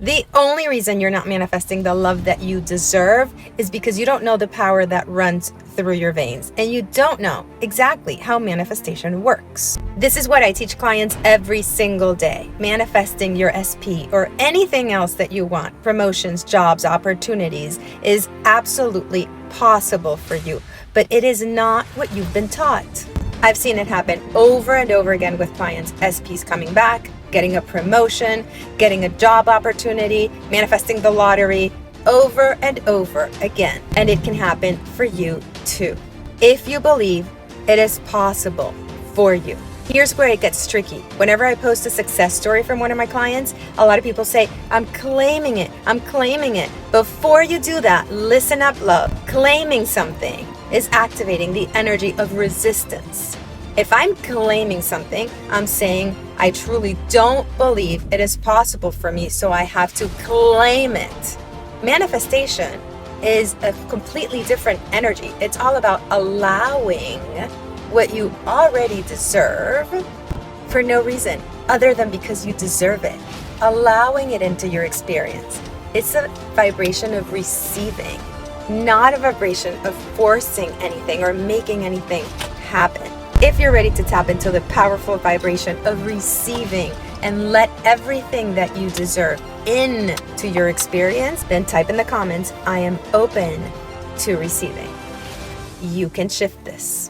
The only reason you're not manifesting the love that you deserve is because you don't know the power that runs through your veins, and you don't know exactly how manifestation works. This is what I teach clients every single day. Manifesting your SP or anything else that you want, promotions, jobs, opportunities, is absolutely possible for you, but it is not what you've been taught. I've seen it happen over and over again with clients. SPs coming back, getting a promotion, getting a job opportunity, manifesting the lottery, over and over again. And it can happen for you too, if you believe it is possible for you. Here's where it gets tricky. Whenever I post a success story from one of my clients, a lot of people say, I'm claiming it, I'm claiming it. Before you do that, listen up, love. Claiming something is activating the energy of resistance. If I'm claiming something, I'm saying, I truly don't believe it is possible for me, so I have to claim it. Manifestation is a completely different energy. It's all about allowing what you already deserve for no reason other than because you deserve it. Allowing it into your experience. It's a vibration of receiving, not a vibration of forcing anything or making anything happen. If you're ready to tap into the powerful vibration of receiving and let everything that you deserve into your experience, then type in the comments, I am open to receiving. You can shift this.